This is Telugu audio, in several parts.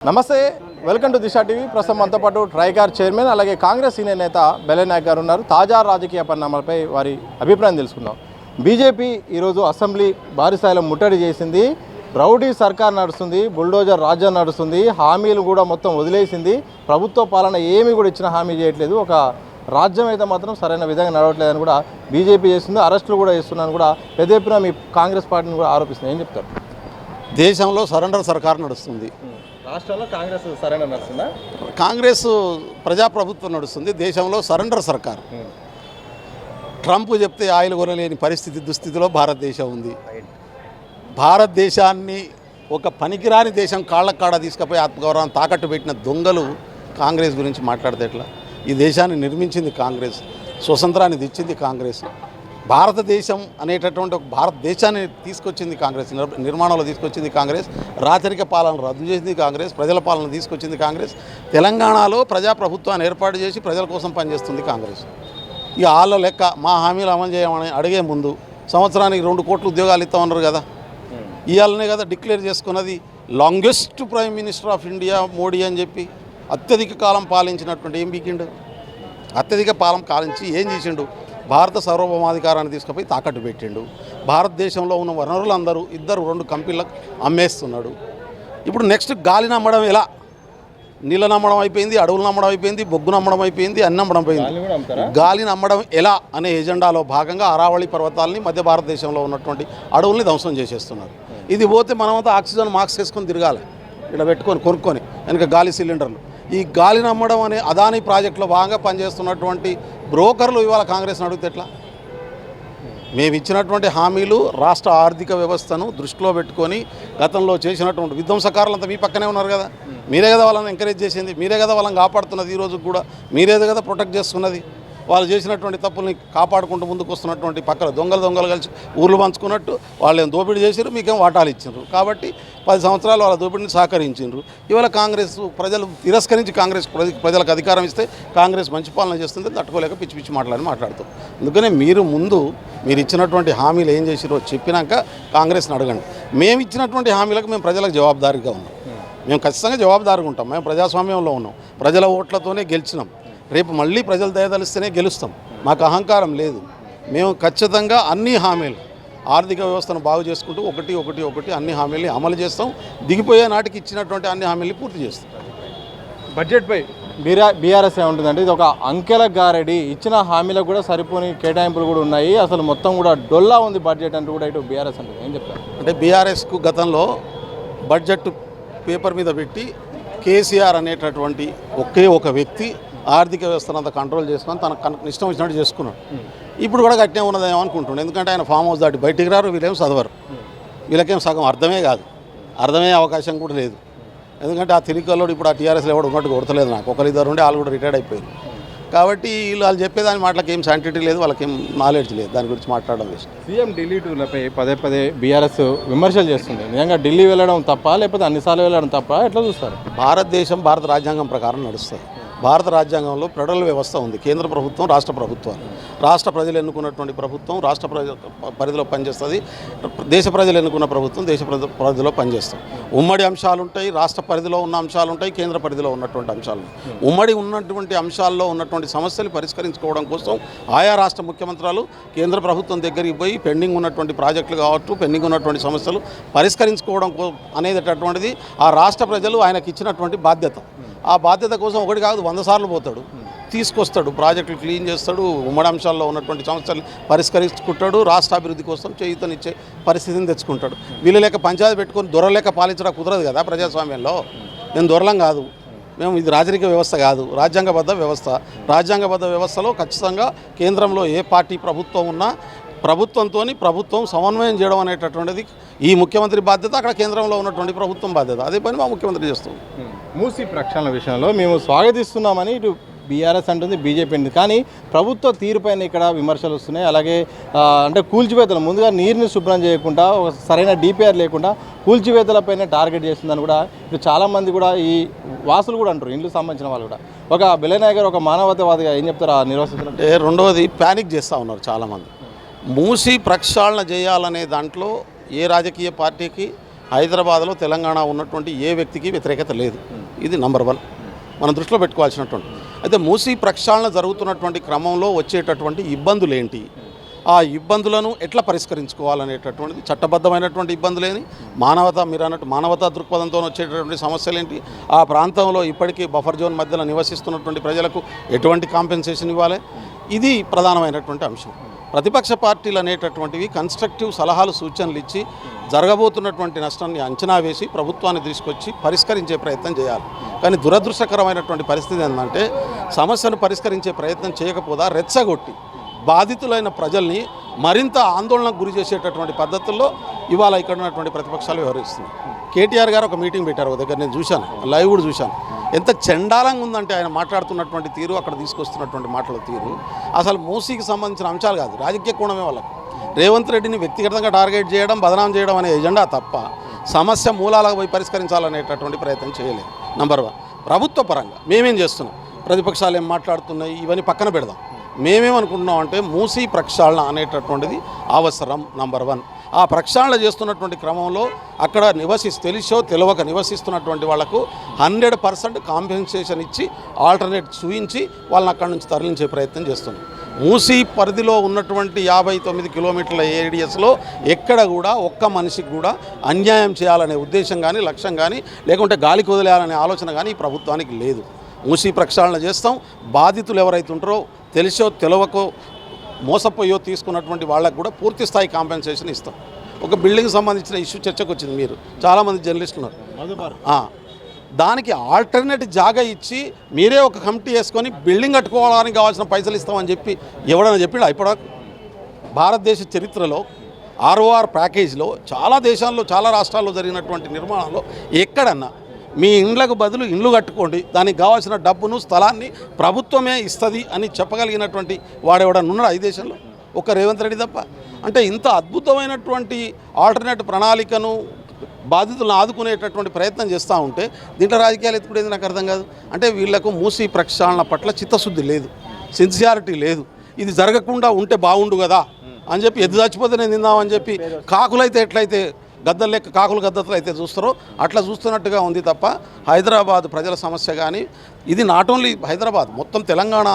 నమస్తే, వెల్కమ్ టు దిశ టీవీ. ప్రస్తుతం మనతో పాటు ట్రైకార్ చైర్మన్ అలాగే కాంగ్రెస్ సీనియర్ నేత బెల్లయ్య నాయక్ గారు ఉన్నారు. తాజా రాజకీయ పరిణామాలపై వారి అభిప్రాయం తెలుసుకుందాం. బీజేపీ ఈరోజు అసెంబ్లీ భారీ స్థాయిలో ముట్టడి చేసింది. రౌడీ సర్కార్ నడుస్తుంది, బుల్డోజర్ రాజ్యం నడుస్తుంది, హామీలు కూడా మొత్తం వదిలేసింది. ప్రభుత్వ పాలన ఏమీ కూడా ఇచ్చిన హామీ చేయట్లేదు. ఒక రాజ్యం అయితే మాత్రం సరైన విధంగా నడవట్లేదని కూడా బీజేపీ చేస్తుంది. అరెస్టులు కూడా చేస్తున్నారని కూడా పెద్ద ఎత్తున మీ కాంగ్రెస్ పార్టీని కూడా ఆరోపిస్తుంది. ఏం చెప్తారు? దేశంలో సరెండర్ సర్కార్ నడుస్తుంది. రాష్ట్రంలో కాంగ్రెస్ సరైన నడుస్తుందా? కాంగ్రెస్ ప్రజాప్రభుత్వం నడుస్తుంది. దేశంలో సరెండర్ సర్కార్. ట్రంప్ చెప్తే ఆయిల్ కొనలేని దుస్థితిలో భారతదేశం ఉంది. భారతదేశాన్ని ఒక పనికిరాని దేశం కాళ్ళకాడ తీసుకుపోయి ఆత్మగౌరవాన్ని తాకట్టు పెట్టిన దొంగలు కాంగ్రెస్ గురించి మాట్లాడితే ఎట్లా? ఈ దేశాన్ని నిర్మించింది కాంగ్రెస్, స్వతంత్రాన్ని తెచ్చింది కాంగ్రెస్, భారతదేశం అనేటటువంటి ఒక భారతదేశాన్ని తీసుకొచ్చింది కాంగ్రెస్, నిర్మాణంలో తీసుకొచ్చింది కాంగ్రెస్, రాచరిక పాలన రద్దు చేసింది కాంగ్రెస్, ప్రజల పాలన తీసుకొచ్చింది కాంగ్రెస్, తెలంగాణలో ప్రజాప్రభుత్వాన్ని ఏర్పాటు చేసి ప్రజల కోసం పనిచేస్తుంది కాంగ్రెస్. ఇక వాళ్ళ లెక్క మా హామీలు అమలు చేయమని అడిగే ముందు సంవత్సరానికి 2 కోట్ల ఉద్యోగాలు ఇస్తామన్నారు కదా. ఇవాళనే కదా డిక్లేర్ చేసుకున్నది longest prime minister of India Modi అని చెప్పి. అత్యధిక కాలం పాలించినటువంటి ఏం బీకిండు? అత్యధిక పాలన పాలించి ఏం చేసిండు? భారత సార్వభౌమాధికారాన్ని తీసుకుపోయి తాకట్టు పెట్టిండు. భారతదేశంలో ఉన్న వనరులందరూ 2 కంపెనీలకు అమ్మేస్తున్నాడు. ఇప్పుడు నెక్స్ట్ గాలి నమ్మడం ఎలా? నీళ్ళ నమ్మడం అయిపోయింది, అడవులు నమ్మడం అయిపోయింది, బొగ్గు నమ్మడం అయిపోయింది, అన్ని నమ్మడం అయిపోయింది. గాలి నమ్మడం ఎలా అనే ఎజెండాలో భాగంగా అరావళి పర్వతాలని మధ్య భారతదేశంలో ఉన్నటువంటి అడవుల్ని ధ్వంసం చేసేస్తున్నారు. ఇది పోతే మనమంతా ఆక్సిజన్ మాస్క్ వేసుకొని తిరగాలి, ఇక్కడ పెట్టుకొని కొనుక్కొని వెనక గాలి సిలిండర్లు. ఈ గాలి నమ్మడం అనే అదానీ ప్రాజెక్టులో భాగంగా పనిచేస్తున్నటువంటి బ్రోకర్లు ఇవాళ కాంగ్రెస్ని అడిగితే ఎట్లా? మేము ఇచ్చినటువంటి హామీలు రాష్ట్ర ఆర్థిక వ్యవస్థను దృష్టిలో పెట్టుకొని గతంలో చేసినటువంటి విధ్వంసకారులంతా మీ పక్కనే ఉన్నారు కదా. మీరే కదా వాళ్ళని ఎంకరేజ్ చేసింది, మీరే కదా వాళ్ళని కాపాడుతున్నది, ఈరోజు కూడా మీరే కదా ప్రొటెక్ట్ చేస్తున్నది. వాళ్ళు చేసినటువంటి తప్పుల్ని కాపాడుకుంటూ ముందుకు వస్తున్నటువంటి పక్కన దొంగలు కలిసి ఊర్లు పంచుకున్నట్టు వాళ్ళేం దోపిడీ చేసారు, మీకేం వాటాలు ఇచ్చిండ్రు. కాబట్టి 10 సంవత్సరాలు వాళ్ళ దోపిడీని సహకరించిండ్రు. ఇవాళ కాంగ్రెస్ ప్రజలు తిరస్కరించి ప్రజలకు అధికారం ఇస్తే కాంగ్రెస్ మంచి పాలన చేస్తుంది, తట్టుకోలేక పిచ్చి పిచ్చి మాట్లాడుతాం. అందుకనే మీరు ఇచ్చినటువంటి హామీలు ఏం చేసిరో చెప్పినాక కాంగ్రెస్ని అడగండి. మేము ఇచ్చినటువంటి హామీలకు మేము ప్రజలకు జవాబుదారీగా ఉన్నాం. మేము ఖచ్చితంగా జవాబుదారీగా ఉంటాం. మేము ప్రజాస్వామ్యంలో ఉన్నాం, ప్రజల ఓట్లతోనే గెలిచినాం. రేపు మళ్ళీ ప్రజలు దయదలిస్తేనే గెలుస్తాం. మాకు అహంకారం లేదు. మేము ఖచ్చితంగా అన్ని హామీలు ఆర్థిక వ్యవస్థను బాగు చేసుకుంటూ ఒకటి అన్ని హామీల్ని అమలు చేస్తాం. దిగిపోయే నాటికి ఇచ్చినటువంటి అన్ని హామీల్ని పూర్తి చేస్తాం. బడ్జెట్పై బీఆర్ఎస్ ఏముంటుందంటే ఇది ఒక అంకెల గారడి. ఇచ్చిన హామీలకు కూడా సరిపోని కేటాయింపులు కూడా ఉన్నాయి. అసలు మొత్తం కూడా డొల్లా ఉంది బడ్జెట్ అంటూ కూడా ఇటు బీఆర్ఎస్ అంటే ఏం చెప్తారు? అంటే బీఆర్ఎస్కు గతంలో బడ్జెట్ పేపర్ మీద పెట్టి కేసీఆర్ అనేటటువంటి ఒకే ఒక వ్యక్తి ఆర్థిక వ్యవస్థను అంతా కంట్రోల్ చేసుకొని తనకు ఇష్టం వచ్చినట్టు చేసుకున్నాడు. ఇప్పుడు కూడా గట్టినే ఉన్నదేమో అనుకుంటున్నాడు. ఎందుకంటే ఆయన ఫామ్ హౌస్ దాటి బయటికి రారు, వీళ్ళేం చదవరు, వీళ్ళకేం సగం అర్థమే కాదు, అర్థమయ్యే అవకాశం కూడా లేదు. ఎందుకంటే ఆ తిరిగిలోడు ఇప్పుడు ఆ టీఆర్ఎస్లో ఎవడు ఉన్నట్టు కొడతలేదు. నాకు 1-2 ఉండి వాళ్ళు కూడా రిటైర్డ్ అయిపోయారు. కాబట్టి వాళ్ళు చెప్పేదాని మాటలకు ఏం శాంటిటీ లేదు, వాళ్ళకేం నాలెడ్జ్ లేదు, దాని గురించి మాట్లాడడం లేదు. సీఎం ఢిల్లీ టూర్లపై పదే బీఆర్ఎస్ విమర్శలు చేస్తుంది. నిజంగా ఢిల్లీ వెళ్ళడం తప్ప, లేకపోతే అన్నిసార్లు వెళ్ళడం తప్ప, ఎట్లా చూస్తారు? భారతదేశం భారత రాజ్యాంగం ప్రకారం నడుస్తుంది. భారత రాజ్యాంగంలో ఫెడరల్ వ్యవస్థ ఉంది. కేంద్ర ప్రభుత్వం, రాష్ట్ర ప్రభుత్వాలు. రాష్ట్ర ప్రజలు ఎన్నుకున్నటువంటి ప్రభుత్వం రాష్ట్ర పరిధిలో పనిచేస్తుంది. దేశ ప్రజలు ఎన్నుకున్న ప్రభుత్వం దేశ పరిధిలో పనిచేస్తుంది. ఉమ్మడి అంశాలు ఉంటాయి, రాష్ట్ర పరిధిలో ఉన్న అంశాలు ఉంటాయి, కేంద్ర పరిధిలో ఉన్నటువంటి అంశాలు. ఉమ్మడి ఉన్నటువంటి అంశాల్లో ఉన్నటువంటి సమస్యలు పరిష్కరించుకోవడం కోసం ఆయా రాష్ట్ర ముఖ్యమంత్రులు కేంద్ర ప్రభుత్వం దగ్గరికి పోయి పెండింగ్ ఉన్నటువంటి ప్రాజెక్టులు కావచ్చు, పెండింగ్ ఉన్నటువంటి సమస్యలు పరిష్కరించుకోవడం అనేటటువంటిది ఆ రాష్ట్ర ప్రజలు ఆయనకి ఇచ్చినటువంటి బాధ్యత. ఆ బాధ్యత కోసం ఒకటి కాదు 100 సార్లు పోతాడు, తీసుకొస్తాడు, ప్రాజెక్టులు క్లీన్ చేస్తాడు, ఉమ్మడి అంశాల్లో ఉన్నటువంటి సమస్యలు పరిష్కరించుకుంటాడు, రాష్ట్ర అభివృద్ధి కోసం చేయూతనిచ్చే పరిస్థితిని తెచ్చుకుంటాడు. వీళ్ళు లేక పంచాయతీ పెట్టుకొని దొరలేక పాలించడం కుదరదు కదా ప్రజాస్వామ్యంలో. నేను దొరలం కాదు, మేము ఇది రాజరిక వ్యవస్థ కాదు, రాజ్యాంగబద్ధ వ్యవస్థ. రాజ్యాంగబద్ధ వ్యవస్థలో ఖచ్చితంగా కేంద్రంలో ఏ పార్టీ ప్రభుత్వం ఉన్నా ప్రభుత్వం సమన్వయం చేయడం అనేటటువంటిది ఈ ముఖ్యమంత్రి బాధ్యత, అక్కడ కేంద్రంలో ఉన్నటువంటి ప్రభుత్వం బాధ్యత. అదే పని మా ముఖ్యమంత్రి చేస్తాం. మూసీ ప్రక్షాళన విషయంలో మేము స్వాగతిస్తున్నామని ఇటు బీఆర్ఎస్ అంటుంది, బీజేపీ అంటుంది. కానీ ప్రభుత్వ తీరుపైన ఇక్కడ విమర్శలు వస్తున్నాయి. అలాగే అంటే కూల్చివేతలు, ముందుగా నీరుని శుభ్రం చేయకుండా, ఒక సరైన డిపిఆర్ లేకుండా కూల్చివేతలపైన టార్గెట్ చేస్తుందని కూడా ఇప్పుడు చాలామంది కూడా ఈ వాసులు కూడా అంటారు, ఇండ్లకు సంబంధించిన వాళ్ళు కూడా. ఒక బెల్లయ్య నాయక్ గారు ఒక మానవతావాదిగా ఏం చెప్తారు ఆ నిర్వాసితులు? అంటే రెండవది ప్యానిక్ చేస్తూ ఉన్నారు చాలామంది. మూసీ ప్రక్షాళన చేయాలనే దాంట్లో ఏ రాజకీయ పార్టీకి హైదరాబాద్లో తెలంగాణ ఉన్నటువంటి ఏ వ్యక్తికి వ్యతిరేకత లేదు. ఇది నంబర్ 1 మనం దృష్టిలో పెట్టుకోవాల్సినటువంటి. అయితే మూసీ ప్రక్షాళన జరుగుతున్నటువంటి క్రమంలో వచ్చేటటువంటి ఇబ్బందులు ఏంటి, ఆ ఇబ్బందులను ఎట్లా పరిష్కరించుకోవాలనేటటువంటిది, చట్టబద్ధమైనటువంటి ఇబ్బందులేని మానవతా, మీరు అన్నట్టు మానవతా దృక్పథంతో వచ్చేటటువంటి సమస్యలు ఏంటి, ఆ ప్రాంతంలో ఇప్పటికీ బఫర్ జోన్ మధ్యలో నివసిస్తున్నటువంటి ప్రజలకు ఎటువంటి కాంపెన్సేషన్ ఇవ్వాలి, ఇది ప్రధానమైనటువంటి అంశం. ప్రతిపక్ష పార్టీలు అనేటటువంటివి కన్స్ట్రక్టివ్ సలహాలు సూచనలు ఇచ్చి జరగబోతున్నటువంటి నష్టాన్ని అంచనా వేసి ప్రభుత్వాన్ని తీసుకొచ్చి పరిష్కరించే ప్రయత్నం చేయాలి. కానీ దురదృష్టకరమైనటువంటి పరిస్థితి ఏంటంటే సమస్యను పరిష్కరించే ప్రయత్నం చేయకపోదా రెచ్చగొట్టి బాధితులైన ప్రజల్ని మరింత ఆందోళనకు గురి చేసేటటువంటి పద్ధతుల్లో ఇవాళ ఇక్కడ ఉన్నటువంటి ప్రతిపక్షాలు వ్యవహరిస్తున్నాయి. కేటీఆర్ గారు ఒక మీటింగ్ పెట్టారు, ఒక దగ్గర నేను చూశాను, లైవ్ కూడా చూశాను. ఎంత చండాలంగా ఉందంటే ఆయన మాట్లాడుతున్నటువంటి తీరు, అక్కడ తీసుకొస్తున్నటువంటి మాటల తీరు అసలు మూసీకి సంబంధించిన అంశాలు కాదు, రాజకీయ కోణమే వాళ్ళకు. రేవంత్ రెడ్డిని వ్యక్తిగతంగా టార్గెట్ చేయడం, బదనాం చేయడం అనే ఎజెండా తప్ప సమస్య మూలాలకు పోయి పరిష్కరించాలనేటటువంటి ప్రయత్నం చేయలేదు. నంబర్ 1. ప్రభుత్వ పరంగా మేమేం చేస్తున్నాం, ప్రతిపక్షాలు ఏం మాట్లాడుతున్నాయి ఇవన్నీ పక్కన పెడదాం. మేమేమనుకుంటున్నాం అంటే మూసీ ప్రక్షాళన అనేటటువంటిది అవసరం. నంబర్ 1. ఆ ప్రక్షాళన చేస్తున్నటువంటి క్రమంలో అక్కడ తెలిసో తెలియక నివసిస్తున్నటువంటి వాళ్లకు 100% కాంపెన్సేషన్ ఇచ్చి ఆల్టర్నేట్ చూయించి వాళ్ళని అక్కడి నుంచి తరలించే ప్రయత్నం చేస్తున్నాం. మూసీ పరిధిలో ఉన్నటువంటి 59 కిలోమీటర్ల ఏరియాస్లో ఎక్కడ కూడా ఒక్క మనిషికి కూడా అన్యాయం చేయాలనే ఉద్దేశం కానీ, లక్ష్యం కానీ, లేకుంటే గాలికి వదిలేయాలనే ఆలోచన కానీ ఈ ప్రభుత్వానికి లేదు. మూసీ ప్రక్షాళన చేస్తాం. బాధితులు ఎవరైతే ఉంటారో తెలిసో తెలియకో మోసపోయో తీసుకున్నటువంటి వాళ్ళకు కూడా పూర్తి స్థాయి కాంపెన్సేషన్ ఇస్తాం. ఒక బిల్డింగ్ సంబంధించిన ఇష్యూ చర్చకు వచ్చింది, మీరు చాలామంది జర్నలిస్టులు ఉన్నారు, దానికి ఆల్టర్నేట్ జాగా ఇచ్చి మీరే ఒక కమిటీ వేసుకొని బిల్డింగ్ కట్టుకోవడానికి కావాల్సిన పైసలు ఇస్తామని చెప్పి ఎవడైనా చెప్పాడు? ఇప్పుడు భారతదేశ చరిత్రలో ROR ప్యాకేజ్లో చాలా దేశాల్లో, చాలా రాష్ట్రాల్లో జరిగినటువంటి నిర్మాణంలో ఎక్కడన్నా మీ ఇండ్లకు బదులు ఇండ్లు కట్టుకోండి, దానికి కావాల్సిన డబ్బును, స్థలాన్ని ప్రభుత్వమే ఇస్తుంది అని చెప్పగలిగినటువంటి వాడెవడన్నా ఉన్నాడు ఈ దేశంలో? ఒక రేవంత్ రెడ్డి తప్ప. అంటే ఇంత అద్భుతమైనటువంటి ఆల్టర్నేట్ ప్రణాళికను బాధితులను ఆదుకునేటటువంటి ప్రయత్నం చేస్తూ ఉంటే దీంట్లో రాజకీయాలు ఎత్తుకునేది నాకు అర్థం కాదు. అంటే వీళ్లకు మూసీ ప్రక్షాళన పట్ల చిత్తశుద్ధి లేదు, సిన్సియారిటీ లేదు. ఇది జరగకుండా ఉంటే బాగుండు కదా అని చెప్పి, ఎద్దు చచ్చిపోతే నేను తిందామని చెప్పి కాకులైతే ఎట్లయితే గద్దలు లెక్క కాకులు గద్దలు అయితే చూస్తారో అట్లా చూస్తున్నట్టుగా ఉంది తప్ప హైదరాబాద్ ప్రజల సమస్య కానీ, ఇది నాట్ ఓన్లీ హైదరాబాద్, మొత్తం తెలంగాణ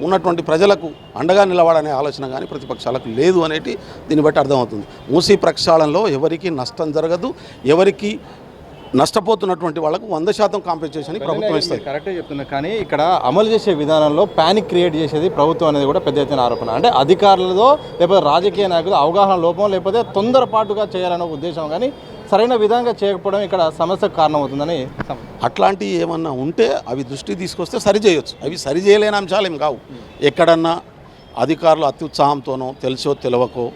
ఉన్నటువంటి ప్రజలకు అండగా నిలబడనే ఆలోచన కానీ ప్రతిపక్షాలకు లేదు అనేటి దీన్ని బట్టి అర్థమవుతుంది. మూసీ ప్రక్షాళనలో ఎవరికి నష్టం జరగదు, ఎవరికి నష్టపోతున్నటువంటి వాళ్ళకు 100% కాంపెన్సేషన్ ప్రభుత్వం ఇస్తుంది. కరెక్టే చెప్తున్నా, కానీ ఇక్కడ అమలు చేసే విధానంలో ప్యానిక్ క్రియేట్ చేసేది ప్రభుత్వం అనేది కూడా పెద్ద ఎత్తున ఆరోపణ. అంటే అధికారులతో లేకపోతే రాజకీయ నాయకులు అవగాహన లోపం, లేకపోతే తొందరపాటుగా చేయాలనే ఉద్దేశం, కానీ సరైన విధంగా చేయకపోవడం ఇక్కడ సమస్యకు కారణమవుతుందని. అట్లాంటివి ఏమన్నా ఉంటే అవి దృష్టికి తీసుకొస్తే సరి చేయొచ్చు. అవి సరి చేయలేని అంశాలు ఏం కావు. ఎక్కడన్నా అధికారులు అత్యుత్సాహంతోనో తెలిసో తెలియకో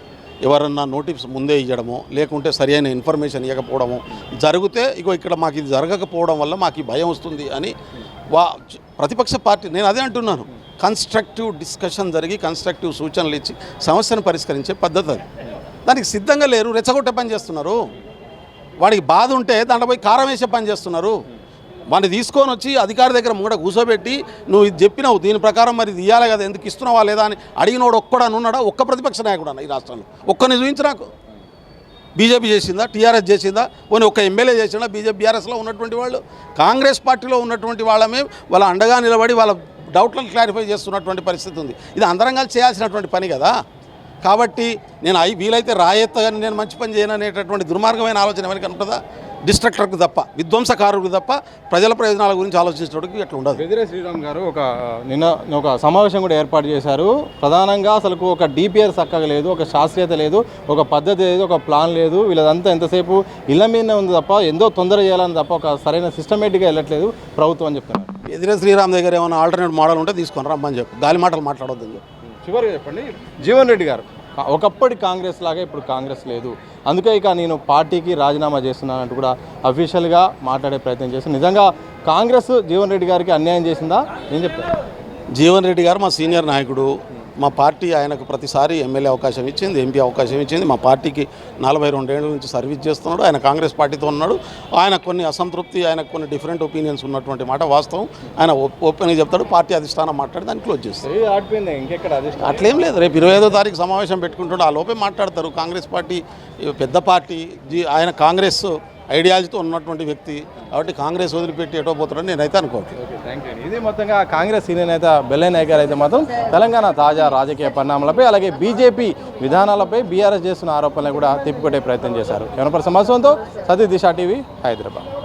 ఎవరన్నా నోటీస్ ముందే ఇవ్వడమో, లేకుంటే సరైన ఇన్ఫర్మేషన్ ఇవ్వకపోవడమో జరిగితే ఇక్కడ మాకు ఇది జరగకపోవడం వల్ల మాకు ఈ భయం వస్తుంది అని ప్రతిపక్ష పార్టీ, నేను అదే అంటున్నాను, కన్స్ట్రక్టివ్ డిస్కషన్ జరిగి కన్స్ట్రక్టివ్ సూచనలు ఇచ్చి సమస్యను పరిష్కరించే పద్ధతి అది. దానికి సిద్ధంగా లేరు, రెచ్చగొట్టే పని చేస్తున్నారు. వాడికి బాధ ఉంటే దాంట్లో పోయి కారం వేసే పని చేస్తున్నారు. వాడిని తీసుకొని వచ్చి అధికారి దగ్గర ముంగడ కూర్చోబెట్టి నువ్వు ఇది చెప్పినావు, దీని ప్రకారం మరి ఇది ఇవ్వాలి కదా, ఎందుకు ఇస్తున్నావా లేదా అని అడిగినోడు ఒక్కడని ఉన్నాడా? ఒక్క ప్రతిపక్ష నాయకుడు అన్న ఈ రాష్ట్రంలో ఒక్కరిని చూపించి నాకు. బీజేపీ చేసిందా, టీఆర్ఎస్ చేసిందా, పోనీ ఒక్క ఎమ్మెల్యే చేసిందా? బీజేపీ బీఆర్ఎస్లో ఉన్నటువంటి వాళ్ళు, కాంగ్రెస్ పార్టీలో ఉన్నటువంటి వాళ్ళమే వాళ్ళ అండగా నిలబడి వాళ్ళ డౌట్లను క్లారిఫై చేస్తున్నటువంటి పరిస్థితి ఉంది. ఇది అందరం కలిసి చేయాల్సినటువంటి పని కదా. కాబట్టి నేను వీలైతే రాయెత్తగానే నేను మంచి పని చేయను అనేటటువంటి దుర్మార్గమైన ఆలోచన ఎవరికి కనుకుంటుందా? డిస్ట్రక్టర్కి తప్ప, విధ్వంసకారుడికి తప్ప ప్రజల ప్రయోజనాల గురించి ఆలోచించడానికి ఎట్లా ఉండదు. బెదిరే శ్రీరామ్ గారు నిన్న ఒక సమావేశం కూడా ఏర్పాటు చేశారు. ప్రధానంగా అసలు ఒక డిపిఆర్ చక్కగా లేదు, ఒక శాస్త్రీయత లేదు, ఒక పద్ధతి లేదు, ఒక ప్లాన్ లేదు. వీళ్ళదంతా ఎంతసేపు ఇళ్ల మీదనే ఉంది తప్ప ఎంతో తొందర చేయాలని తప్ప ఒక సరైన సిస్టమేటిక్గా వెళ్ళట్లేదు ప్రభుత్వం అని చెప్తున్నారు. బెదిరే శ్రీరామ్ దగ్గర ఏమైనా ఆల్టర్నేట్ మోడల్ ఉంటే తీసుకొని రమ్మని చెప్పు, గాలి మాటలు మాట్లాడొద్దని చెప్పు. చివరిగా చెప్పండి, జీవన్ రెడ్డి గారు ఒకప్పటి కాంగ్రెస్ లాగా ఇప్పుడు కాంగ్రెస్ లేదు, అందుకే నేను పార్టీకి రాజీనామా చేస్తున్నానంటూ కూడా అఫీషియల్గా మాట్లాడే ప్రయత్నం చేస్తాను. నిజంగా కాంగ్రెస్ జీవన్ రెడ్డి గారికి అన్యాయం చేసిందా? ఏం చెప్తారు? జీవన్ రెడ్డి గారు మా సీనియర్ నాయకుడు. మా పార్టీ ఆయనకు ప్రతిసారి ఎమ్మెల్యే అవకాశం ఇచ్చింది, ఎంపీ అవకాశం ఇచ్చింది. మా పార్టీకి 42 ఏళ్ళ నుంచి సర్వీస్ చేస్తున్నాడు. ఆయన కాంగ్రెస్ పార్టీతో ఉన్నాడు. ఆయన కొన్ని అసంతృప్తి, ఆయనకు కొన్ని డిఫరెంట్ ఒపీనియన్స్ ఉన్నటువంటి మాట వాస్తవం. ఆయన ఓపెన్గా చెప్తాడు. పార్టీ అధిష్టానం మాట్లాడి దాన్ని క్లోజ్ చేస్తారు. అట్లేం లేదు. రేపు 25వ తారీఖు సమావేశం పెట్టుకుంటాడు, ఆ లోపే మాట్లాడతారు. కాంగ్రెస్ పార్టీ పెద్ద పార్టీ, ఆయన కాంగ్రెస్ ఐడియాలజీతో ఉన్నటువంటి వ్యక్తి కాబట్టి కాంగ్రెస్ వదిలిపెట్టి ఎటో పోతాడని నేనైతే అనుకోవట్లేదు. Thank you. ఇది మొత్తంగా కాంగ్రెస్ సీనియర్ నేత బెల్లయ్య నాయక్ గారు అయితే మాత్రం తెలంగాణ తాజా రాజకీయ పరిణామాలపై అలాగే బీజేపీ విధానాలపై బీఆర్ఎస్ చేస్తున్న ఆరోపణలు కూడా తిప్పికొట్టే ప్రయత్నం చేశారు. కెమెరా పర్సన్ మధుసూదన్తో సతీష్ దిశ టీవీ హైదరాబాద్.